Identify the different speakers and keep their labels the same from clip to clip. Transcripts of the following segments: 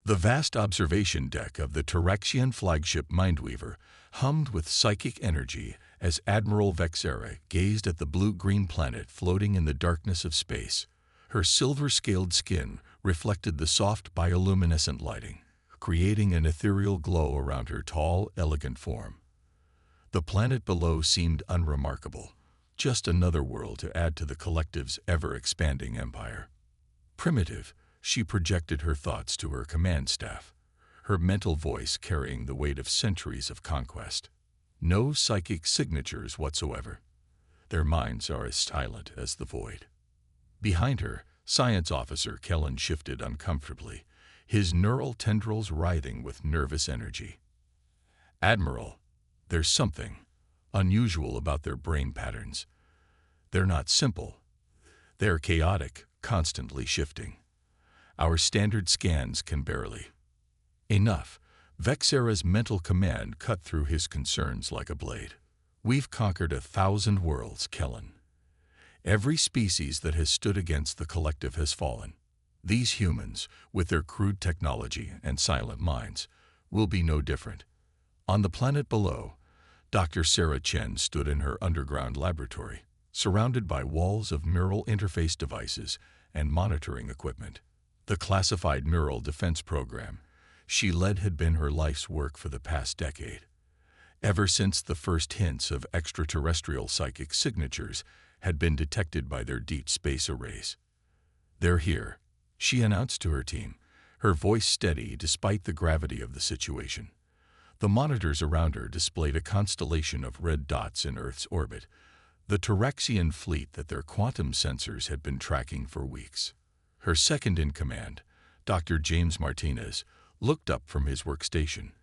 Speaker 1: The vast observation deck of the Tyrexian flagship Mindweaver hummed with psychic energy as Admiral Vexera gazed at the blue-green planet floating in the darkness of space. Her silver-scaled skin reflected the soft bioluminescent lighting, creating an ethereal glow around her tall, elegant form. The planet below seemed unremarkable, just another world to add to the collective's ever-expanding empire. Primitive, she projected her thoughts to her command staff, her mental voice carrying the weight of centuries of conquest. No psychic signatures whatsoever. Their minds are as silent as the void. Behind her, Science Officer Kellen shifted uncomfortably, his neural tendrils writhing with nervous energy. "Admiral, there's something unusual about their brain patterns. They're not simple. They're chaotic, constantly shifting. Our standard scans can barely." Enough. Vexera's mental command cut through his concerns like a blade. "We've conquered 1,000 worlds, Kellen. Every species that has stood against the collective has fallen. These humans, with their crude technology and silent minds, will be no different." On the planet below, Dr. Sarah Chen stood in her underground laboratory, surrounded by walls of neural interface devices and monitoring equipment. The classified neural defense program she led had been her life's work for the past decade. Ever since the first hints of extraterrestrial psychic signatures had been detected by their deep space arrays. "They're here," she announced to her team, her voice steady despite the gravity of the situation. The monitors around her displayed a constellation of red dots in Earth's orbit, the Tyrexian fleet that their quantum sensors had been tracking for weeks. Her second-in-command, Dr. James Martinez, looked up from his workstation.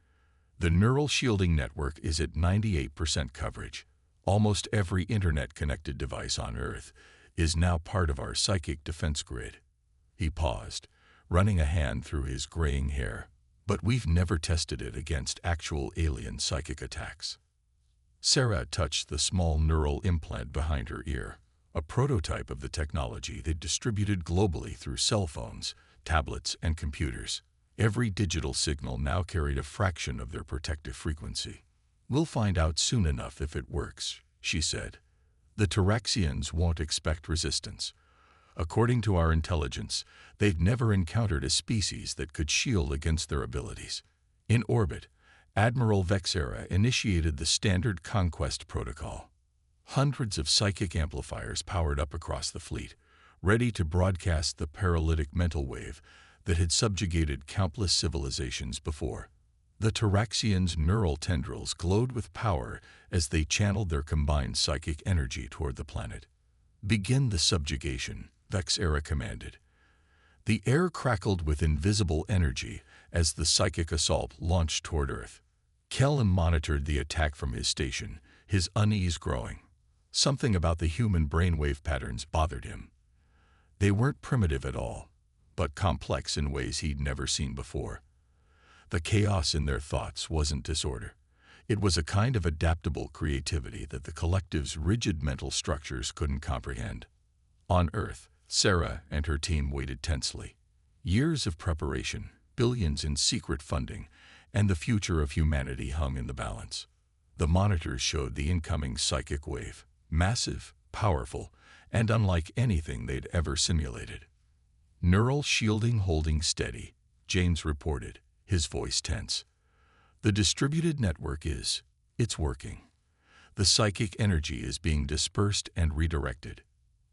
Speaker 1: "The neural shielding network is at 98% coverage. Almost every internet-connected device on Earth is now part of our psychic defense grid." He paused, running a hand through his graying hair. "But we've never tested it against actual alien psychic attacks." Sarah touched the small neural implant behind her ear, a prototype of the technology they distributed globally through cell phones, tablets, and computers. Every digital signal now carried a fraction of their protective frequency. "We'll find out soon enough if it works," she said. "The Tyrexians won't expect resistance. According to our intelligence, they've never encountered a species that could shield against their abilities." In orbit, Admiral Vexera initiated the standard conquest protocol. Hundreds of psychic amplifiers powered up across the fleet, ready to broadcast the paralytic mental wave that had subjugated countless civilizations before. The Tyrexians' neural tendrils glowed with power as they channeled their combined psychic energy toward the planet. "Begin the subjugation," Vexera commanded. The air crackled with invisible energy as the psychic assault launched toward Earth. Kellen monitored the attack from his station, his unease growing. Something about the human brainwave patterns bothered him. They weren't primitive at all, but complex in ways he'd never seen before. The chaos in their thoughts wasn't disorder. It was a kind of adaptable creativity that the collective's rigid mental structures couldn't comprehend. On Earth, Sarah and her team waited tensely. Years of preparation, billions in secret funding, and the future of humanity hung in the balance. The monitors showed the incoming psychic wave, massive, powerful, and unlike anything they'd ever simulated. "Neural shielding holding steady," James reported, his voice tense. "The distributed network it's working. The psychic energy is being dispersed and redirected."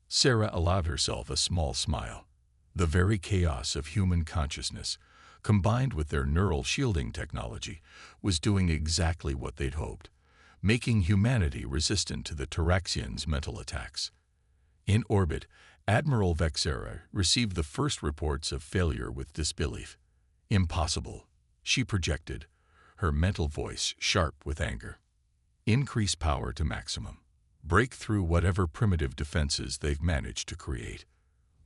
Speaker 1: Sarah allowed herself a small smile. The very chaos of human consciousness, combined with their neural shielding technology, was doing exactly what they'd hoped, making humanity resistant to the Tyrexians' mental attacks. In orbit, Admiral Vexera received the first reports of failure with disbelief. "Impossible," she projected, her mental voice sharp with anger. "Increase power to maximum. Break through whatever primitive defenses they've managed to create."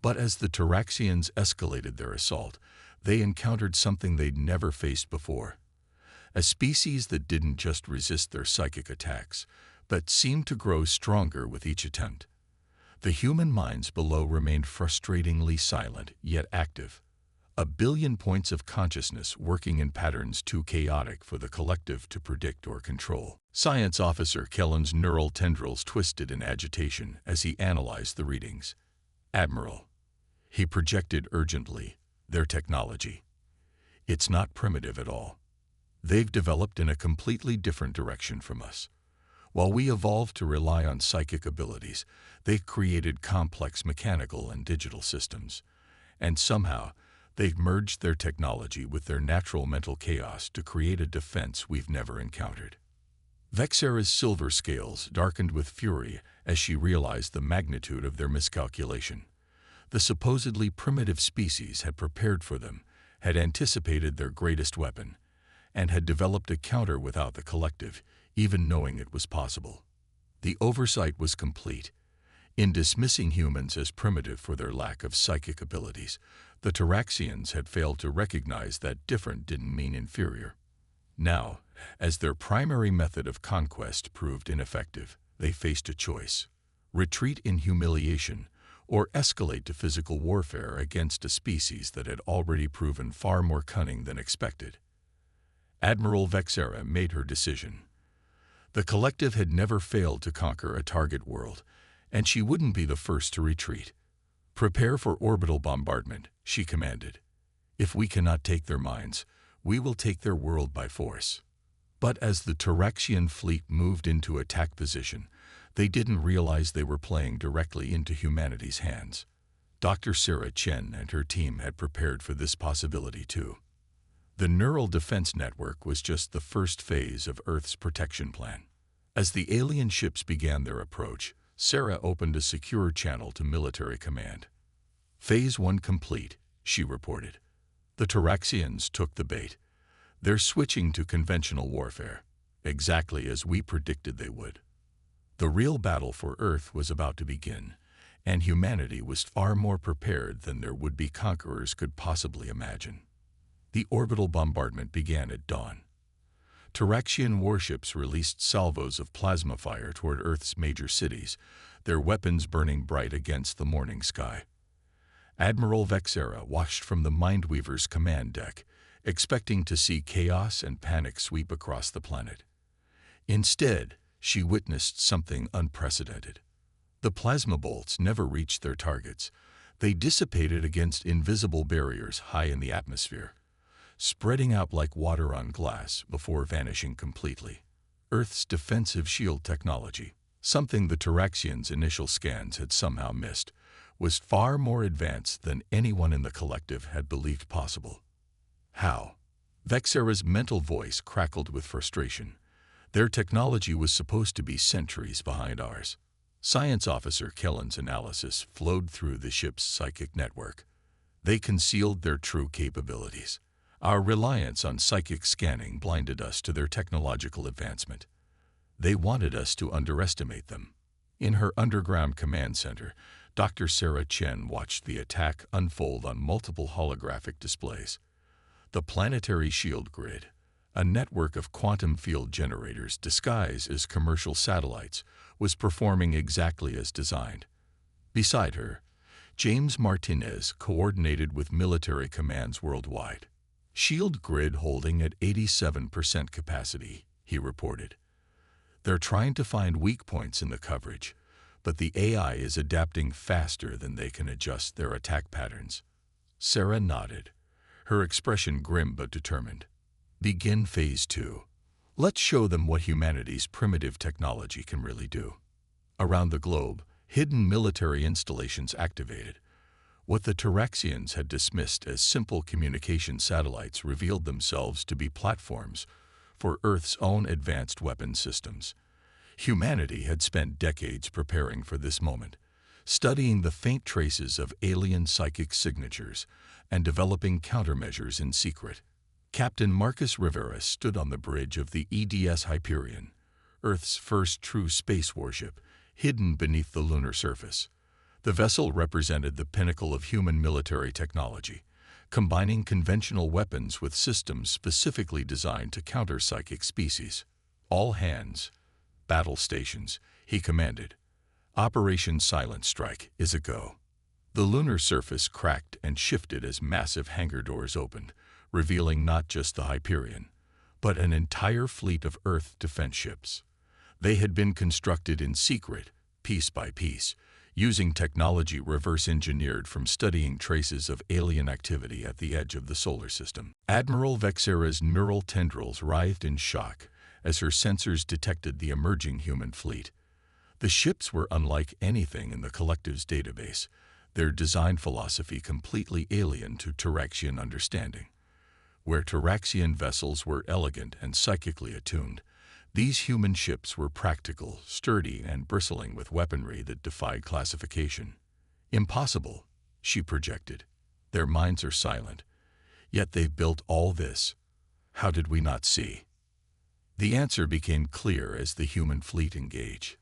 Speaker 1: But as the Tyrexians escalated their assault, they encountered something they'd never faced before. A species that didn't just resist their psychic attacks, but seemed to grow stronger with each attempt. The human minds below remained frustratingly silent, yet active. A billion points of consciousness working in patterns too chaotic for the collective to predict or control. Science Officer Kellen's neural tendrils twisted in agitation as he analyzed the readings. "Admiral," he projected urgently, "their technology. It's not primitive at all. They've developed in a completely different direction from us. While we evolved to rely on psychic abilities, they've created complex mechanical and digital systems. And somehow, they've merged their technology with their natural mental chaos to create a defense we've never encountered." Vexera's silver scales darkened with fury as she realized the magnitude of their miscalculation. The supposedly primitive species had prepared for them, had anticipated their greatest weapon, and had developed a counter without the collective, even knowing it was possible. The oversight was complete. In dismissing humans as primitive for their lack of psychic abilities, the Taraxians had failed to recognize that different didn't mean inferior. Now, as their primary method of conquest proved ineffective, they faced a choice: retreat in humiliation or escalate to physical warfare against a species that had already proven far more cunning than expected. Admiral Vexera made her decision. The collective had never failed to conquer a target world, and she wouldn't be the first to retreat. "Prepare for orbital bombardment," she commanded. "If we cannot take their minds, we will take their world by force." But as the Taraxian fleet moved into attack position, they didn't realize they were playing directly into humanity's hands. Dr. Sarah Chen and her team had prepared for this possibility too. The neural defense network was just the first phase of Earth's protection plan. As the alien ships began their approach, Sarah opened a secure channel to military command. "Phase 1 complete," she reported. "The Taraxians took the bait. They're switching to conventional warfare, exactly as we predicted they would." The real battle for Earth was about to begin, and humanity was far more prepared than their would-be conquerors could possibly imagine. The orbital bombardment began at dawn. Taraxian warships released salvos of plasma fire toward Earth's major cities, their weapons burning bright against the morning sky. Admiral Vexera watched from the Mindweaver's command deck, expecting to see chaos and panic sweep across the planet. Instead, she witnessed something unprecedented. The plasma bolts never reached their targets. They dissipated against invisible barriers high in the atmosphere, spreading out like water on glass before vanishing completely. Earth's defensive shield technology, something the Taraxians' initial scans had somehow missed, was far more advanced than anyone in the collective had believed possible. How? Vexera's mental voice crackled with frustration. Their technology was supposed to be centuries behind ours. Science Officer Kellen's analysis flowed through the ship's psychic network. They concealed their true capabilities. Our reliance on psychic scanning blinded us to their technological advancement. They wanted us to underestimate them. In her underground command center, Dr. Sarah Chen watched the attack unfold on multiple holographic displays. The planetary shield grid, a network of quantum field generators disguised as commercial satellites, was performing exactly as designed. Beside her, James Martinez coordinated with military commands worldwide. "Shield grid holding at 87% capacity," he reported. "They're trying to find weak points in the coverage, but the AI is adapting faster than they can adjust their attack patterns." Sarah nodded, her expression grim but determined. "Begin Phase 2. Let's show them what humanity's primitive technology can really do." Around the globe, hidden military installations activated. What the Taraxians had dismissed as simple communication satellites revealed themselves to be platforms for Earth's own advanced weapon systems. Humanity had spent decades preparing for this moment, studying the faint traces of alien psychic signatures and developing countermeasures in secret. Captain Marcus Rivera stood on the bridge of the EDS Hyperion, Earth's first true space warship, hidden beneath the lunar surface. The vessel represented the pinnacle of human military technology, combining conventional weapons with systems specifically designed to counter psychic species. "All hands, battle stations," he commanded. "Operation Silent Strike is a go." The lunar surface cracked and shifted as massive hangar doors opened, revealing not just the Hyperion, but an entire fleet of Earth defense ships. They had been constructed in secret, piece by piece, using technology reverse-engineered from studying traces of alien activity at the edge of the solar system. Admiral Vexera's neural tendrils writhed in shock as her sensors detected the emerging human fleet. The ships were unlike anything in the Collective's database, their design philosophy completely alien to Turaxian understanding. Where Turaxian vessels were elegant and psychically attuned, these human ships were practical, sturdy, and bristling with weaponry that defied classification. Impossible, she projected. Their minds are silent. Yet they've built all this. How did we not see? The answer became clear as the human fleet engaged.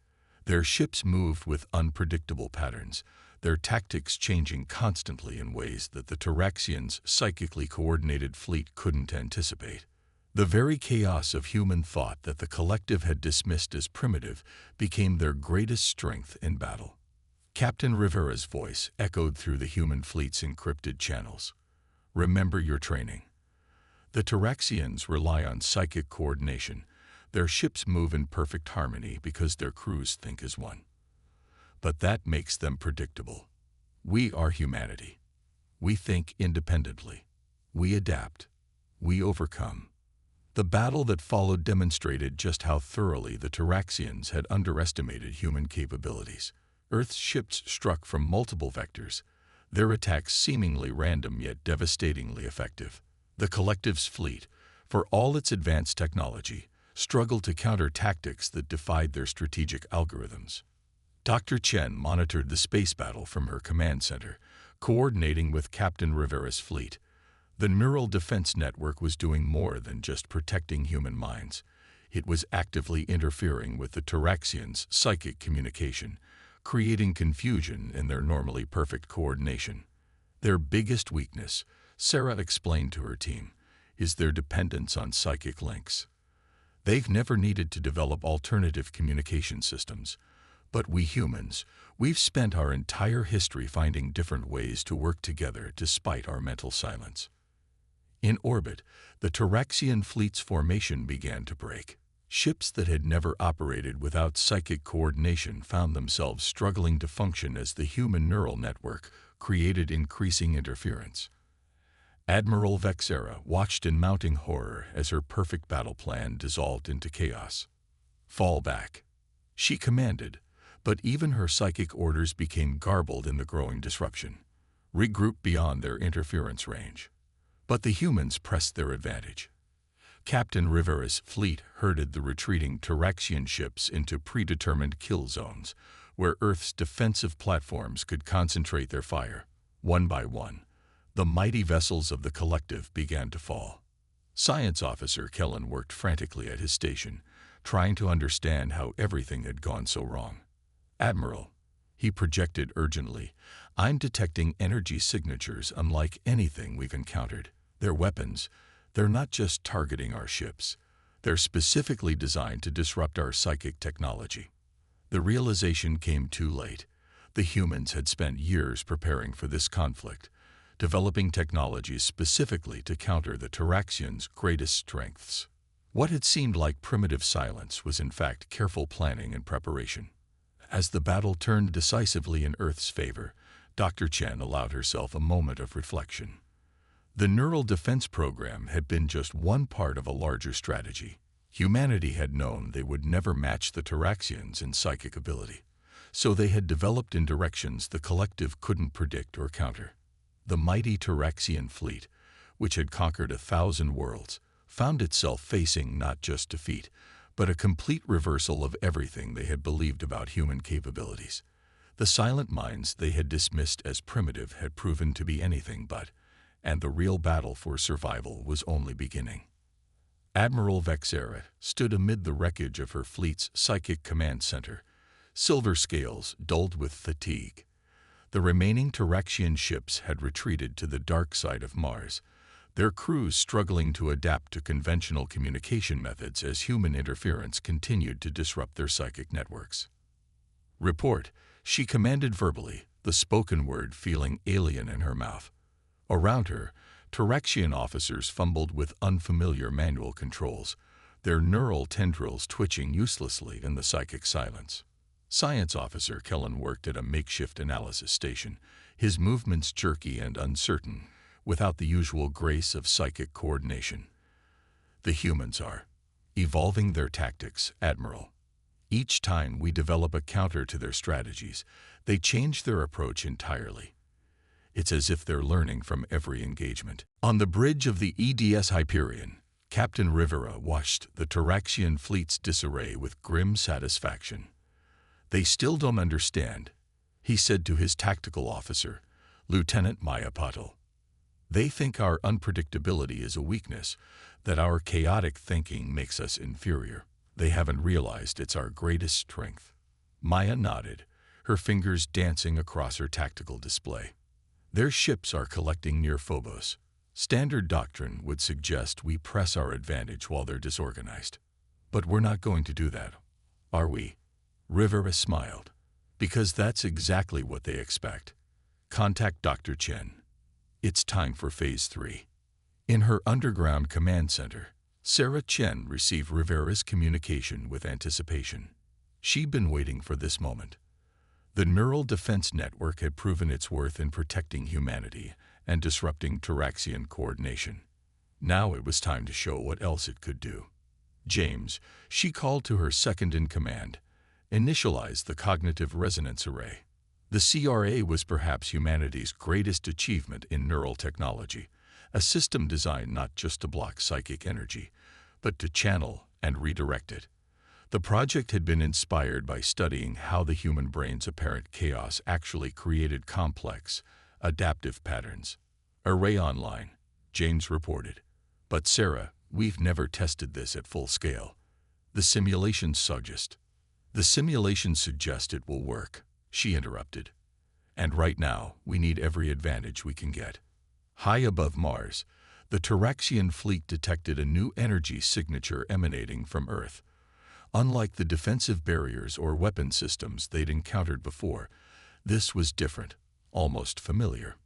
Speaker 1: Their ships moved with unpredictable patterns, their tactics changing constantly in ways that the Turaxians' psychically coordinated fleet couldn't anticipate. The very chaos of human thought that the Collective had dismissed as primitive became their greatest strength in battle. Captain Rivera's voice echoed through the human fleet's encrypted channels. Remember your training. The Turaxians rely on psychic coordination. Their ships move in perfect harmony because their crews think as one. But that makes them predictable. We are humanity. We think independently. We adapt. We overcome. The battle that followed demonstrated just how thoroughly the Turaxians had underestimated human capabilities. Earth's ships struck from multiple vectors, their attacks seemingly random yet devastatingly effective. The Collective's fleet, for all its advanced technology, struggled to counter tactics that defied their strategic algorithms. Dr. Chen monitored the space battle from her command center, coordinating with Captain Rivera's fleet. The neural defense network was doing more than just protecting human minds. It was actively interfering with the Turaxians' psychic communication, creating confusion in their normally perfect coordination. Their biggest weakness, Sarah explained to her team, is their dependence on psychic links. They've never needed to develop alternative communication systems. But we humans, we've spent our entire history finding different ways to work together despite our mental silence. In orbit, the Turaxian fleet's formation began to break. Ships that had never operated without psychic coordination found themselves struggling to function as the human neural network created increasing interference. Admiral Vexera watched in mounting horror as her perfect battle plan dissolved into chaos. Fall back, she commanded, but even her psychic orders became garbled in the growing disruption. Regroup beyond their interference range. But the humans pressed their advantage. Captain Rivera's fleet herded the retreating Turaxian ships into predetermined kill zones, where Earth's defensive platforms could concentrate their fire. One by one, the mighty vessels of the Collective began to fall. Science Officer Kellen worked frantically at his station, trying to understand how everything had gone so wrong. Admiral, he projected urgently, I'm detecting energy signatures unlike anything we've encountered. Their weapons, they're not just targeting our ships. They're specifically designed to disrupt our psychic technology. The realization came too late. The humans had spent years preparing for this conflict, developing technologies specifically to counter the Turaxians' greatest strengths. What had seemed like primitive silence was in fact careful planning and preparation. As the battle turned decisively in Earth's favor, Dr. Chen allowed herself a moment of reflection. The neural defense program had been just one part of a larger strategy. Humanity had known they would never match the Turaxians in psychic ability, so they had developed in directions the Collective couldn't predict or counter. The mighty Turaxian fleet, which had conquered 1,000 worlds, found itself facing not just defeat, but a complete reversal of everything they had believed about human capabilities. The silent minds they had dismissed as primitive had proven to be anything but, and the real battle for survival was only beginning. Admiral Vexera stood amid the wreckage of her fleet's psychic command center, silver scales dulled with fatigue. The remaining Turaxian ships had retreated to the dark side of Mars, their crews struggling to adapt to conventional communication methods as human interference continued to disrupt their psychic networks. Report, she commanded verbally, the spoken word feeling alien in her mouth. Around her, Tyrexian officers fumbled with unfamiliar manual controls, their neural tendrils twitching uselessly in the psychic silence. Science officer Kellen worked at a makeshift analysis station, his movements jerky and uncertain, without the usual grace of psychic coordination. The humans are evolving their tactics, Admiral. Each time we develop a counter to their strategies, they change their approach entirely. It's as if they're learning from every engagement. On the bridge of the EDS Hyperion, Captain Rivera watched the Tyrexian fleet's disarray with grim satisfaction. "They still don't understand," he said to his tactical officer, Lieutenant Mayapatal. "They think our unpredictability is a weakness, that our chaotic thinking makes us inferior. They haven't realized it's our greatest strength." Maya nodded, her fingers dancing across her tactical display. "Their ships are collecting near Phobos. Standard doctrine would suggest we press our advantage while they're disorganized. But we're not going to do that, are we?" Rivera smiled. "Because that's exactly what they expect. Contact Dr. Chen. It's time for Phase 3. In her underground command center, Sarah Chen received Rivera's communication with anticipation. She'd been waiting for this moment. The neural defense network had proven its worth in protecting humanity and disrupting Tyrexian coordination. Now it was time to show what else it could do. "James," she called to her second-in-command, "initialize the cognitive resonance array." The CRA was perhaps humanity's greatest achievement in neural technology, a system designed not just to block psychic energy, but to channel and redirect it. The project had been inspired by studying how the human brain's apparent chaos actually created complex, adaptive patterns. "Array online," James reported. "But Sarah, we've never tested this at full scale. The simulations suggest it will work," she interrupted. "And right now, we need every advantage we can get." High above Mars, the Tyrexian fleet detected a new energy signature emanating from Earth. Unlike the defensive barriers or weapon systems they'd encountered before, this was different, almost familiar.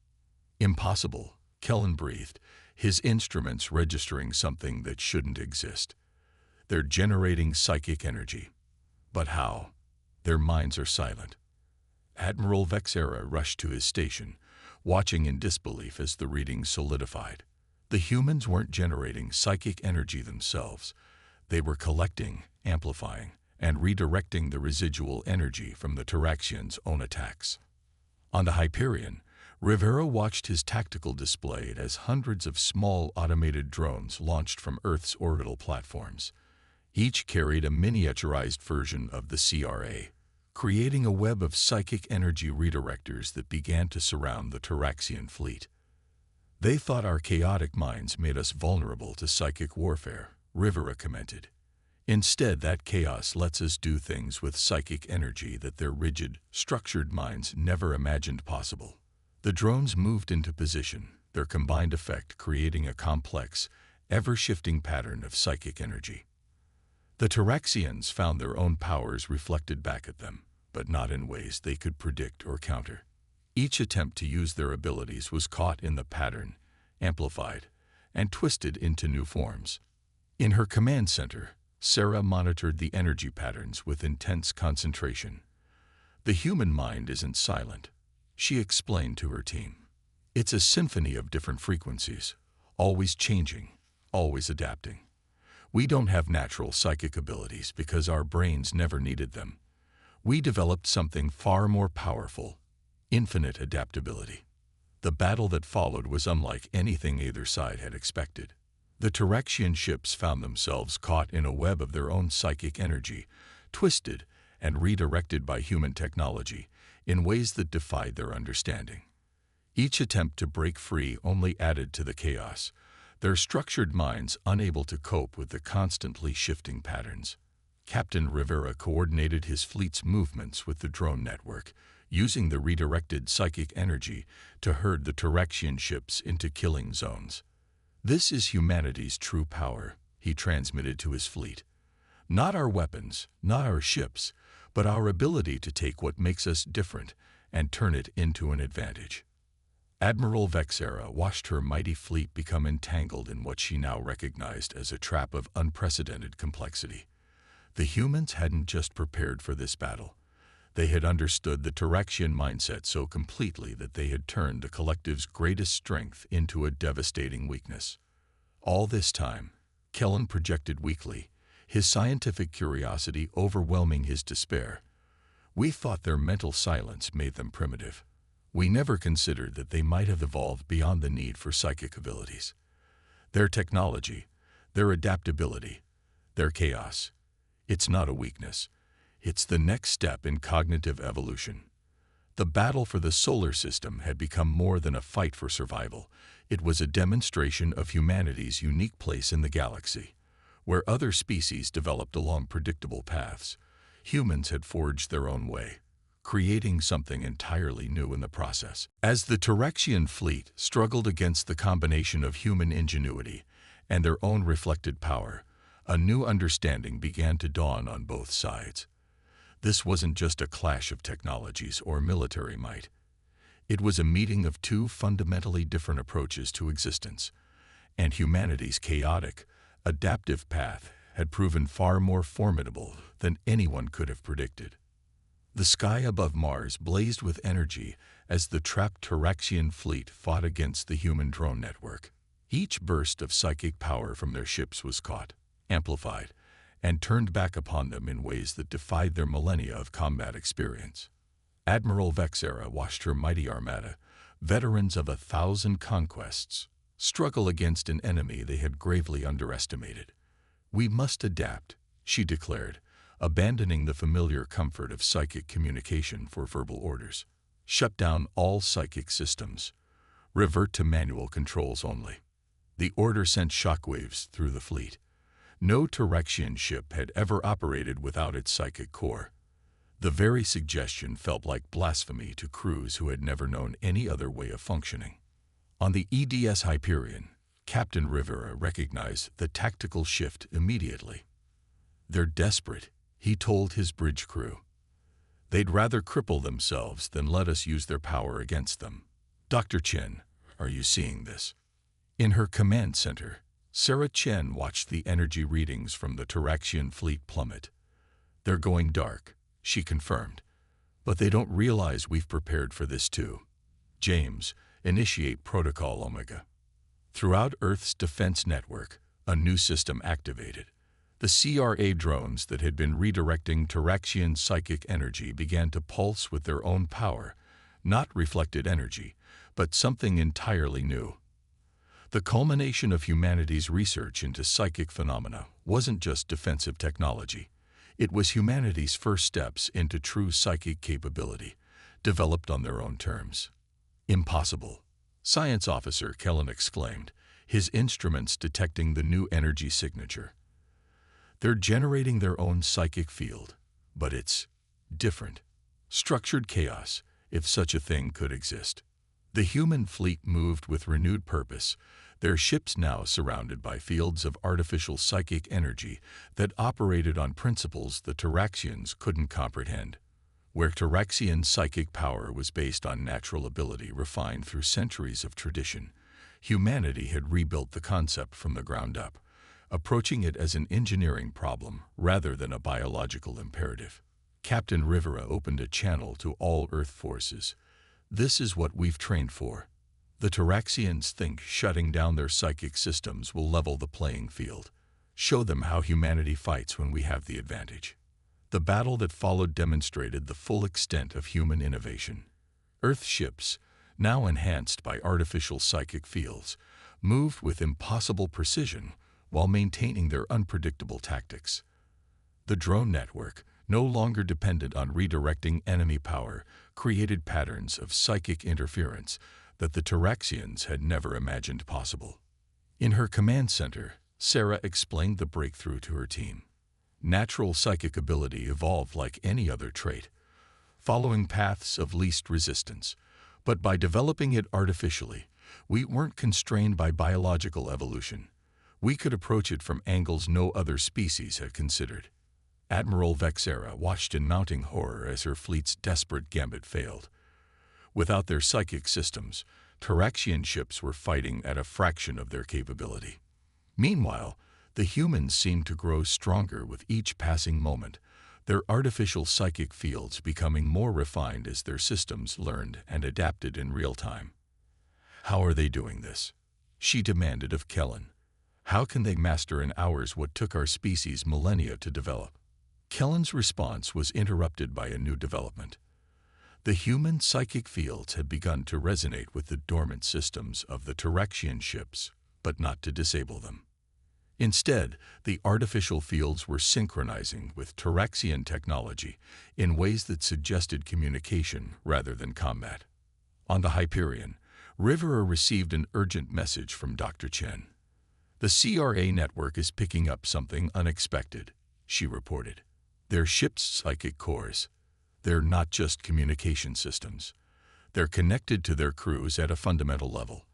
Speaker 1: "Impossible," Kellen breathed, his instruments registering something that shouldn't exist. "They're generating psychic energy. But how? Their minds are silent." Admiral Vexera rushed to his station, watching in disbelief as the readings solidified. The humans weren't generating psychic energy themselves. They were collecting, amplifying, and redirecting the residual energy from the Tyrexians' own attacks. On the Hyperion, Rivera watched his tactical display as hundreds of small automated drones launched from Earth's orbital platforms. Each carried a miniaturized version of the CRA, creating a web of psychic energy redirectors that began to surround the Tyrexian fleet. "They thought our chaotic minds made us vulnerable to psychic warfare," Rivera commented. "Instead, that chaos lets us do things with psychic energy that their rigid, structured minds never imagined possible." The drones moved into position, their combined effect creating a complex, ever-shifting pattern of psychic energy. The Tyrexians found their own powers reflected back at them, but not in ways they could predict or counter. Each attempt to use their abilities was caught in the pattern, amplified, and twisted into new forms. In her command center, Sarah monitored the energy patterns with intense concentration. "The human mind isn't silent," she explained to her team. "It's a symphony of different frequencies, always changing, always adapting. We don't have natural psychic abilities because our brains never needed them. We developed something far more powerful: infinite adaptability." The battle that followed was unlike anything either side had expected. The Tyrexian ships found themselves caught in a web of their own psychic energy, twisted and redirected by human technology in ways that defied their understanding. Each attempt to break free only added to the chaos, their structured minds unable to cope with the constantly shifting patterns. Captain Rivera coordinated his fleet's movements with the drone network, using the redirected psychic energy to herd the Tyrexian ships into killing zones. "This is humanity's true power," he transmitted to his fleet. "Not our weapons, not our ships, but our ability to take what makes us different and turn it into an advantage. Admiral Vexera watched her mighty fleet become entangled in what she now recognized as a trap of unprecedented complexity. The humans hadn't just prepared for this battle. They had understood the Tyrexian mindset so completely that they had turned the collective's greatest strength into a devastating weakness. All this time, Kellen projected weakly, his scientific curiosity overwhelming his despair. We thought their mental silence made them primitive. We never considered that they might have evolved beyond the need for psychic abilities. Their technology, their adaptability, their chaos. It's not a weakness. It's the next step in cognitive evolution. The battle for the solar system had become more than a fight for survival. It was a demonstration of humanity's unique place in the galaxy. Where other species developed along predictable paths, humans had forged their own way, creating something entirely new in the process. As the Tyrexian fleet struggled against the combination of human ingenuity and their own reflected power, a new understanding began to dawn on both sides. This wasn't just a clash of technologies or military might. It was a meeting of two fundamentally different approaches to existence, and humanity's chaotic, adaptive path had proven far more formidable than anyone could have predicted. The sky above Mars blazed with energy as the trapped Tyrexian fleet fought against the human drone network. Each burst of psychic power from their ships was caught, amplified, and turned back upon them in ways that defied their millennia of combat experience. Admiral Vexera watched her mighty armada, veterans of 1,000 conquests, struggle against an enemy they had gravely underestimated. "We must adapt," she declared, abandoning the familiar comfort of psychic communication for verbal orders. "Shut down all psychic systems. Revert to manual controls only." The order sent shockwaves through the fleet. No Tyrexian ship had ever operated without its psychic core. The very suggestion felt like blasphemy to crews who had never known any other way of functioning. On the EDS Hyperion, Captain Rivera recognized the tactical shift immediately. "They're desperate," he told his bridge crew. "They'd rather cripple themselves than let us use their power against them. Dr. Chen, are you seeing this?" In her command center, Sarah Chen watched the energy readings from the Tyrexian fleet plummet. "They're going dark," she confirmed. "But they don't realize we've prepared for this too. James, initiate Protocol Omega." Throughout Earth's defense network, a new system activated. The CRA drones that had been redirecting Tyrexian psychic energy began to pulse with their own power, not reflected energy, but something entirely new. The culmination of humanity's research into psychic phenomena wasn't just defensive technology. It was humanity's first steps into true psychic capability, developed on their own terms. "Impossible," Science Officer Kellen exclaimed, his instruments detecting the new energy signature. "They're generating their own psychic field, but it's different. Structured chaos, if such a thing could exist." The human fleet moved with renewed purpose, their ships now surrounded by fields of artificial psychic energy that operated on principles the Tyrexians couldn't comprehend. Where Tyrexian psychic power was based on natural ability refined through centuries of tradition, humanity had rebuilt the concept from the ground up, approaching it as an engineering problem rather than a biological imperative. Captain Rivera opened a channel to all Earth forces. "This is what we've trained for. The Tyrexians think shutting down their psychic systems will level the playing field. Show them how humanity fights when we have the advantage." The battle that followed demonstrated the full extent of human innovation. Earth ships, now enhanced by artificial psychic fields, moved with impossible precision while maintaining their unpredictable tactics. The drone network, no longer dependent on redirecting enemy power, created patterns of psychic interference that the Tyrexians had never imagined possible. In her command center, Sarah explained the breakthrough to her team. Natural psychic ability evolved like any other trait, following paths of least resistance. But by developing it artificially, we weren't constrained by biological evolution. We could approach it from angles no other species had considered. Admiral Vexera watched in mounting horror as her fleet's desperate gambit failed. Without their psychic systems, Taraxian ships were fighting at a fraction of their capability. Meanwhile, the humans seemed to grow stronger with each passing moment, their artificial psychic fields becoming more refined as their systems learned and adapted in real time. "How are they doing this?" she demanded of Kellen. "How can they master in hours what took our species millennia to develop?" Kellen's response was interrupted by a new development. The human psychic fields had begun to resonate with the dormant systems of the Taraxian ships, but not to disable them. Instead, the artificial fields were synchronizing with Taraxian technology in ways that suggested communication rather than combat. On the Hyperion, Rivera received an urgent message from Dr. Chen. "The CRA network is picking up something unexpected," she reported. "Their ship's psychic cores. They're not just communication systems. They're connected to their crews at a fundamental level.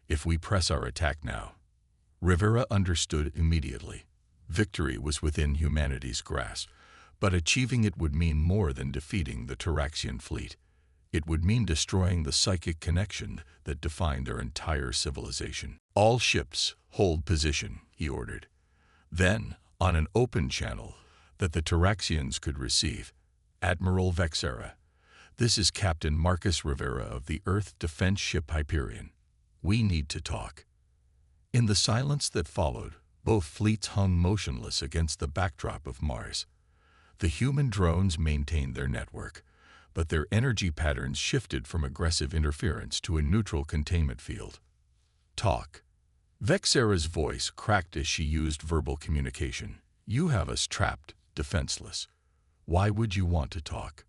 Speaker 1: If we press our attack now..." Rivera understood immediately. Victory was within humanity's grasp, but achieving it would mean more than defeating the Taraxian fleet. It would mean destroying the psychic connection that defined their entire civilization. "All ships, hold position," he ordered. Then, on an open channel that the Taraxians could receive, "Admiral Vexera, this is Captain Marcus Rivera of the Earth Defense Ship Hyperion. We need to talk." In the silence that followed, both fleets hung motionless against the backdrop of Mars. The human drones maintained their network, but their energy patterns shifted from aggressive interference to a neutral containment field. "Talk." Vexera's voice cracked as she used verbal communication. "You have us trapped, defenseless. Why would you want to talk?"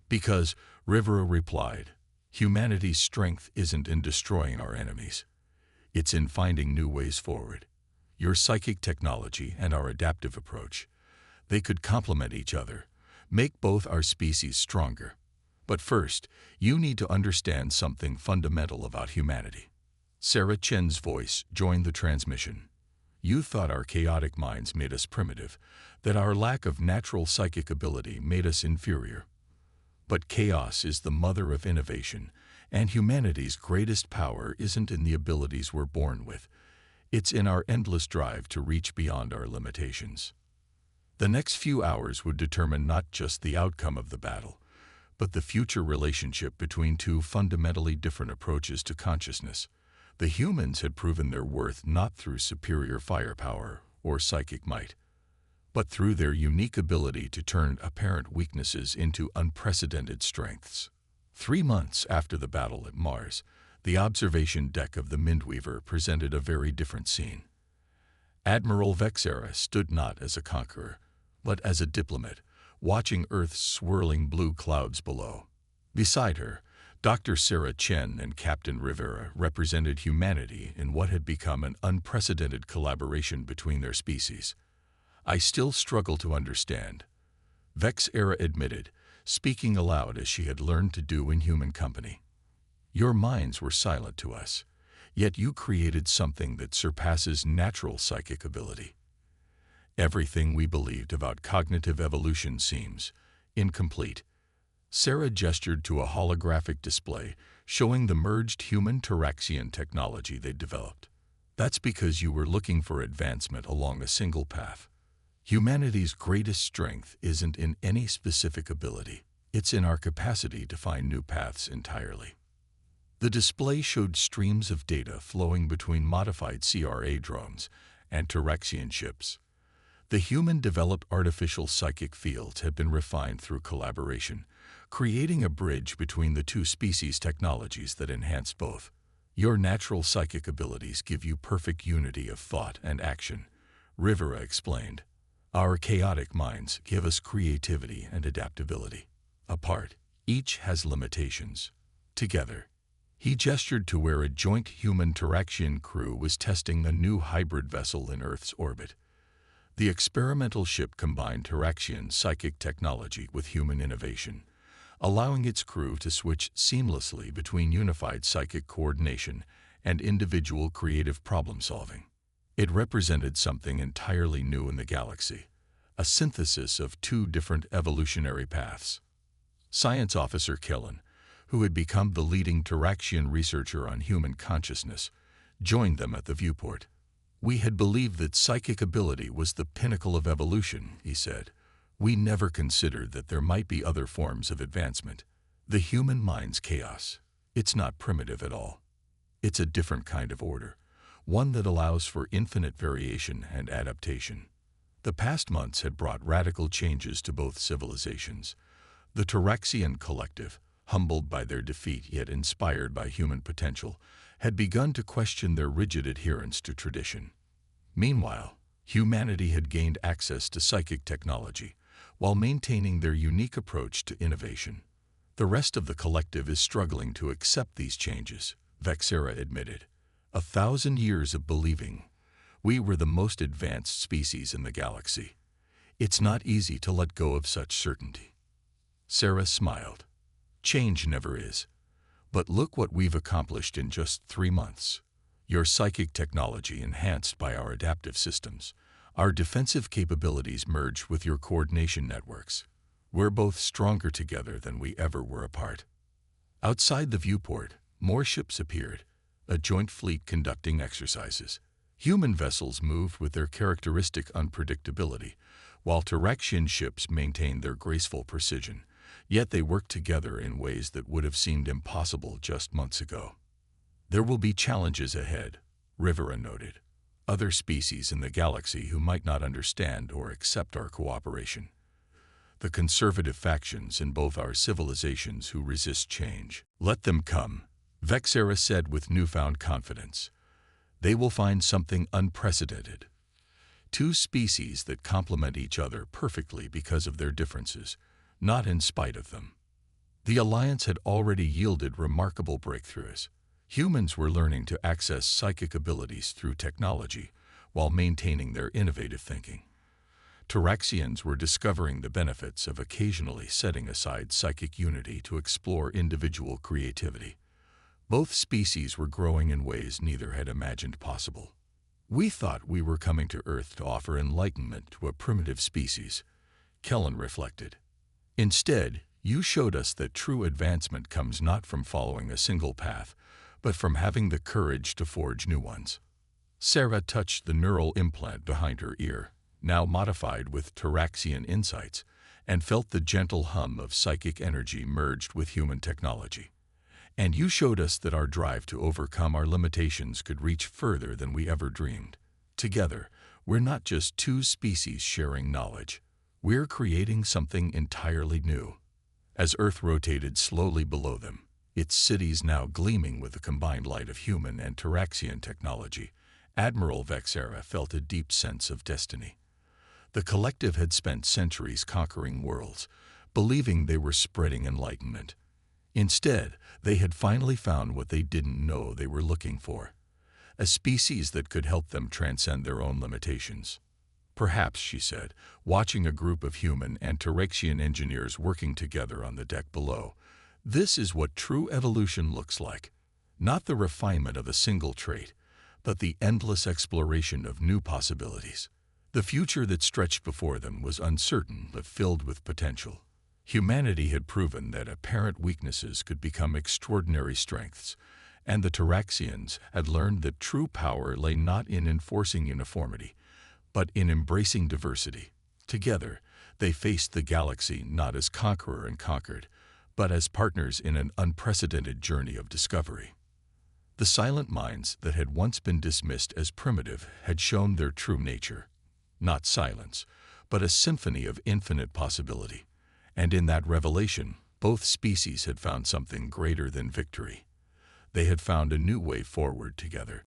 Speaker 1: "Because," Rivera replied, "humanity's strength isn't in destroying our enemies. It's in finding new ways forward. Your psychic technology and our adaptive approach, they could complement each other, make both our species stronger. But first, you need to understand something fundamental about humanity." Sarah Chen's voice joined the transmission. "You thought our chaotic minds made us primitive, that our lack of natural psychic ability made us inferior. But chaos is the mother of innovation, and humanity's greatest power isn't in the abilities we're born with. It's in our endless drive to reach beyond our limitations." The next few hours would determine not just the outcome of the battle, but the future relationship between two fundamentally different approaches to consciousness. The humans had proven their worth not through superior firepower or psychic might, but through their unique ability to turn apparent weaknesses into unprecedented strengths. 3 months after the battle at Mars, the observation deck of the Mindweaver presented a very different scene. Admiral Vexera stood not as a conqueror, but as a diplomat, watching Earth's swirling blue clouds below. Beside her, Dr. Sarah Chen and Captain Rivera represented humanity in what had become an unprecedented collaboration between their species. "I still struggle to understand," Vexera admitted, speaking aloud as she had learned to do in human company. "Your minds were silent to us, yet you created something that surpasses natural psychic ability. Everything we believed about cognitive evolution seems incomplete." Sarah gestured to a holographic display showing the merged human-Taraxian technology they'd developed. "That's because you were looking for advancement along a single path. Humanity's greatest strength isn't in any specific ability. It's in our capacity to find new paths entirely." The display showed streams of data flowing between modified CRA drones and Taraxian ships. The human-developed artificial psychic fields had been refined through collaboration, creating a bridge between the two species' technologies that enhanced both. "Your natural psychic abilities give you perfect unity of thought and action," Rivera explained. "Our chaotic minds give us creativity and adaptability. Apart, each has limitations. Together." He gestured to where a joint human-Taraxian crew was testing a new hybrid vessel in Earth's orbit. The experimental ship combined Taraxian psychic technology with human innovation, allowing its crew to switch seamlessly between unified psychic coordination and individual creative problem-solving. It represented something entirely new in the galaxy, a synthesis of two different evolutionary paths. Science Officer Kellen, who had become the leading Taraxian researcher on human consciousness, joined them at the viewport. "We had believed that psychic ability was the pinnacle of evolution," he said. "We never considered that there might be other forms of advancement. The human mind's chaos. It's not primitive at all. It's a different kind of order, one that allows for infinite variation and adaptation." The past months had brought radical changes to both civilizations. The Taraxian collective, humbled by their defeat yet inspired by human potential, had begun to question their rigid adherence to tradition. Meanwhile, humanity had gained access to psychic technology, while maintaining their unique approach to innovation. "The rest of the collective is struggling to accept these changes," Vexera admitted. "1,000 years of believing we were the most advanced species in the galaxy. It's not easy to let go of such certainty." Sarah smiled. "Change never is. But look what we've accomplished in just 3 months. Your psychic technology enhanced by our adaptive systems. Our defensive capabilities merged with your coordination networks. We're both stronger together than we ever were apart." Outside the viewport, more ships appeared, a joint fleet conducting exercises. Human vessels moved with their characteristic unpredictability, while Taraxian ships maintained their graceful precision, yet they worked together in ways that would have seemed impossible just months ago. "There will be challenges ahead," Rivera noted. "Other species in the galaxy who might not understand or accept our cooperation. The conservative factions in both our civilizations who resist change. Let them come," Vexera said with newfound confidence. "They will find something unprecedented. 2 species that complement each other perfectly because of their differences, not in spite of them." The alliance had already yielded remarkable breakthroughs. Humans were learning to access psychic abilities through technology while maintaining their innovative thinking. Taraxians were discovering the benefits of occasionally setting aside psychic unity to explore individual creativity. Both species were growing in ways neither had imagined possible. "We thought we were coming to Earth to offer enlightenment to a primitive species," Kellen reflected. "Instead, you showed us that true advancement comes not from following a single path, but from having the courage to forge new ones." Sarah touched the neural implant behind her ear, now modified with Taraxian insights, and felt the gentle hum of psychic energy merged with human technology. "And you showed us that our drive to overcome our limitations could reach further than we ever dreamed. Together, we're not just 2 species sharing knowledge. We're creating something entirely new." As Earth rotated slowly below them, its cities now gleaming with the combined light of human and Taraxian technology, Admiral Vexera felt a deep sense of destiny. The collective had spent centuries conquering worlds, believing they were spreading enlightenment. Instead, they had finally found what they didn't know they were looking for: a species that could help them transcend their own limitations. "Perhaps," she said, watching a group of human and Taraxian engineers working together on the deck below, "this is what true evolution looks like. Not the refinement of a single trait, but the endless exploration of new possibilities." The future that stretched before them was uncertain but filled with potential. Humanity had proven that apparent weaknesses could become extraordinary strengths, and the Taraxians had learned that true power lay not in enforcing uniformity, but in embracing diversity. Together, they faced the galaxy not as conqueror and conquered, but as partners in an unprecedented journey of discovery. The silent minds that had once been dismissed as primitive had shown their true nature. Not silence, but a symphony of infinite possibility. And in that revelation, both species had found something greater than victory. They had found a new way forward together.